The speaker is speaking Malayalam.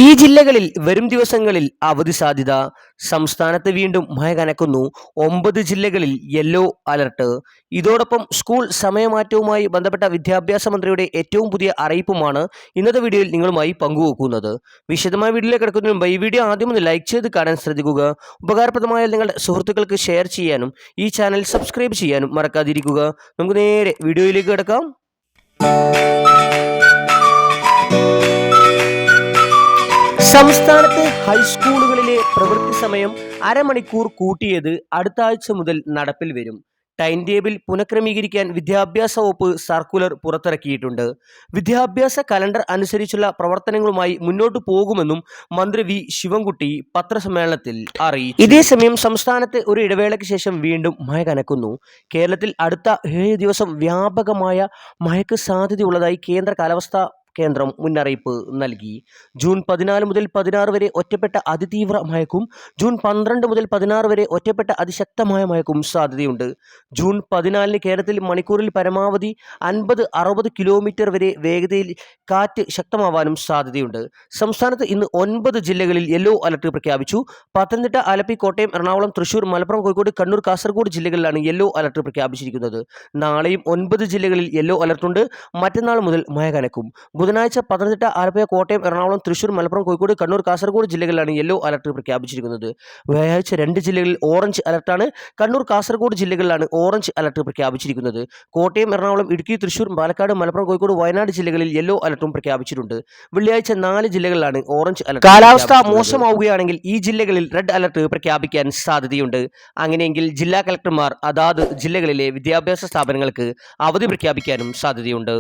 ഈ ജില്ലകളിൽ വരും ദിവസങ്ങളിൽ അവധി സാധ്യത. സംസ്ഥാനത്ത് വീണ്ടും മഴ കനക്കുന്നു. 9 ജില്ലകളിൽ യെല്ലോ അലർട്ട്. ഇതോടൊപ്പം സ്കൂൾ സമയമാറ്റവുമായി ബന്ധപ്പെട്ട വിദ്യാഭ്യാസ മന്ത്രിയുടെ ഏറ്റവും പുതിയ അറിയിപ്പുമാണ് ഇന്നത്തെ വീഡിയോയിൽ നിങ്ങളുമായി പങ്കുവെക്കുന്നത്. വിശദമായ വീഡിയോയിലേക്ക് കിടക്കുന്നതിന് മുമ്പ് ഈ വീഡിയോ ആദ്യം ഒന്ന് ലൈക്ക് ചെയ്ത് കാണാൻ ശ്രദ്ധിക്കുക. ഉപകാരപ്രദമായ നിങ്ങളുടെ സുഹൃത്തുക്കൾക്ക് ഷെയർ ചെയ്യാനും ഈ ചാനൽ സബ്സ്ക്രൈബ് ചെയ്യാനും മറക്കാതിരിക്കുക. നമുക്ക് നേരെ വീഡിയോയിലേക്ക് കിടക്കാം. സംസ്ഥാനത്ത് ഹൈസ്കൂളുകളിലെ പ്രവൃത്തി സമയം അരമണിക്കൂർ കൂട്ടിയത് അടുത്ത ആഴ്ച മുതൽ നടപ്പിൽ വരും. ടൈം ടേബിൾ പുനഃക്രമീകരിക്കാൻ വിദ്യാഭ്യാസ വകുപ്പ് സർക്കുലർ പുറത്തിറക്കിയിട്ടുണ്ട്. വിദ്യാഭ്യാസ കലണ്ടർ അനുസരിച്ചുള്ള പ്രവർത്തനങ്ങളുമായി മുന്നോട്ടു പോകുമെന്നും മന്ത്രി വി ശിവൻകുട്ടി പത്രസമ്മേളനത്തിൽ അറിയിച്ചു. ഇതേസമയം സംസ്ഥാനത്ത് ഒരു ഇടവേളയ്ക്ക് ശേഷം വീണ്ടും മഴ കനക്കുന്നു. കേരളത്തിൽ അടുത്ത 7 ദിവസം വ്യാപകമായ മഴയ്ക്ക് സാധ്യതയുള്ളതായി കേന്ദ്ര കാലാവസ്ഥാ കേന്ദ്രം മുന്നറിയിപ്പ് നൽകി. ജൂൺ 14 മുതൽ 16 വരെ ഒറ്റപ്പെട്ട അതിതീവ്ര മഴയ്ക്കും ജൂൺ 12 മുതൽ 16 വരെ ഒറ്റപ്പെട്ട അതിശക്തമായ മഴയ്ക്കും സാധ്യതയുണ്ട്. ജൂൺ 14 കേരളത്തിൽ മണിക്കൂറിൽ പരമാവധി 50-60 കിലോമീറ്റർ വരെ വേഗതയിൽ കാറ്റ് ശക്തമാവാനും സാധ്യതയുണ്ട്. സംസ്ഥാനത്ത് ഇന്ന് 9 ജില്ലകളിൽ യെല്ലോ അലർട്ട് പ്രഖ്യാപിച്ചു. പത്തനംതിട്ട, ആലപ്പി, കോട്ടയം, എറണാകുളം, തൃശൂർ, മലപ്പുറം, കോഴിക്കോട്, കണ്ണൂർ, കാസർഗോഡ് ജില്ലകളിലാണ് യെല്ലോ അലർട്ട് പ്രഖ്യാപിച്ചിരിക്കുന്നത്. നാളെയും 9 ജില്ലകളിൽ യെല്ലോ അലർട്ടുണ്ട്. മറ്റന്നാൾ മുതൽ മഴ കനക്കും. ബുധനാഴ്ച പത്തനംതിട്ട, ആലപ്പുഴ, കോട്ടയം, എറണാകുളം, തൃശൂർ, മലപ്പുറം, കോഴിക്കോട്, കണ്ണൂർ, കാസർഗോഡ് ജില്ലകളിലാണ് യെല്ലോ അലർട്ട് പ്രഖ്യാപിച്ചിരിക്കുന്നത്. വ്യാഴാഴ്ച 2 ജില്ലകളിൽ ഓറഞ്ച് അലർട്ടാണ്. കണ്ണൂർ, കാസർഗോഡ് ജില്ലകളിലാണ് ഓറഞ്ച് അലർട്ട് പ്രഖ്യാപിച്ചിരിക്കുന്നത്. കോട്ടയം, എറണാകുളം, ഇടുക്കി, തൃശൂർ, പാലക്കാട്, മലപ്പുറം, കോഴിക്കോട്, വയനാട് ജില്ലകളിൽ യെല്ലോ അലർട്ടും പ്രഖ്യാപിച്ചിട്ടുണ്ട്. വെള്ളിയാഴ്ച 4 ജില്ലകളിലാണ് ഓറഞ്ച് അലർട്ട്. കാലാവസ്ഥ മോശമാവുകയാണെങ്കിൽ ഈ ജില്ലകളിൽ റെഡ് അലർട്ട് പ്രഖ്യാപിക്കാൻ സാധ്യതയുണ്ട്. അങ്ങനെയെങ്കിൽ ജില്ലാ കളക്ടർമാർ അതാത് ജില്ലകളിലെ വിദ്യാഭ്യാസ സ്ഥാപനങ്ങൾക്ക് അവധി പ്രഖ്യാപിക്കാനും സാധ്യതയുണ്ട്.